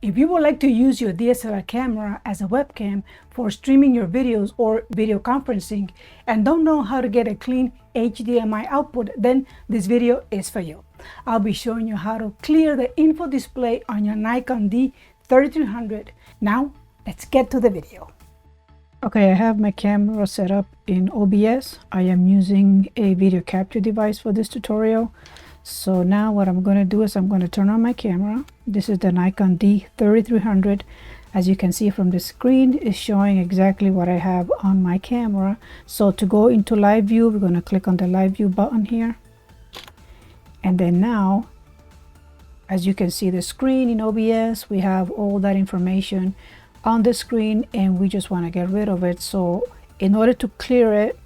If you would like to use your DSLR camera as a webcam for streaming your videos or video conferencing and don't know how to get a clean HDMI output, then this video is for you. I'll be showing you how to clear the info display on your Nikon D3300. Now, let's get to the video. Okay, I have my camera set up in OBS. I am using a video capture device for this tutorial. So now what I'm going to do is I'm going to turn on my camera. This is the Nikon D3300. As you can see from the screen, it's showing exactly what I have on my camera. So to go into live view, we're going to click on the live view button here. And then now, as you can see the screen in OBS, we have all that information on the screen and we just want to get rid of it. So in order to clear it,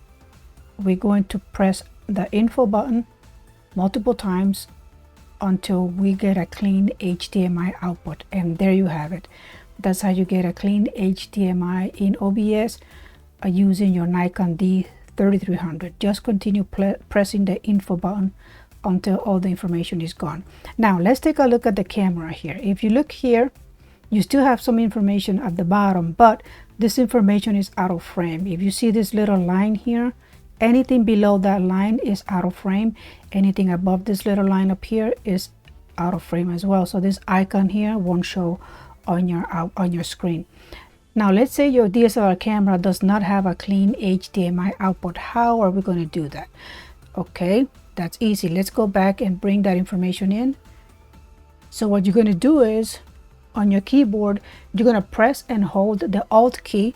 we're going to press the info button multiple times until we get a clean HDMI output, and there you have it. That's how you get a clean HDMI in OBS using your Nikon D3300. Just continue pressing the info button until all the information is gone. Now let's take a look at the camera here. If you look here, you still have some information at the bottom, but this information is out of frame. If you see this little line here, anything below that line is out of frame. Anything above this little line up here is out of frame as well. So this icon here won't show on your screen. Now let's say your DSLR camera does not have a clean HDMI output. How are we going to do that? Okay, that's easy. Let's go back and bring that information in. So what you're going to do is on your keyboard, you're going to press and hold the Alt key,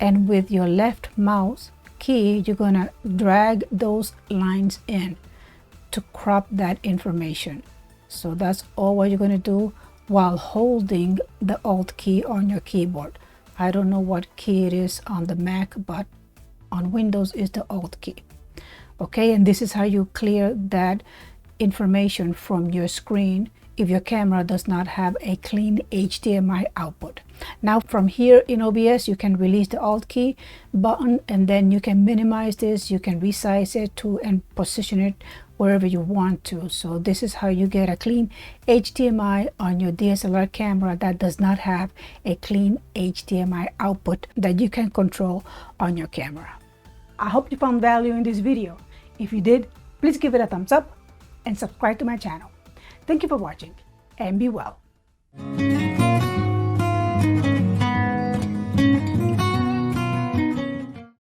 and with your left mouse key, you're going to drag those lines in to crop that information. So that's all what you're going to do while holding the Alt key on your keyboard. I don't know what key it is on the Mac, but on Windows is the Alt key. Okay, and this is how you clear that information from your screen if your camera does not have a clean HDMI output. Now from here in OBS, you can release the Alt key button, and then you can minimize this, you can resize it to and position it wherever you want to. So this is how you get a clean HDMI on your DSLR camera that does not have a clean HDMI output that you can control on your camera. I hope you found value in this video. If you did, please give it a thumbs up and subscribe to my channel. Thank you for watching, and be well.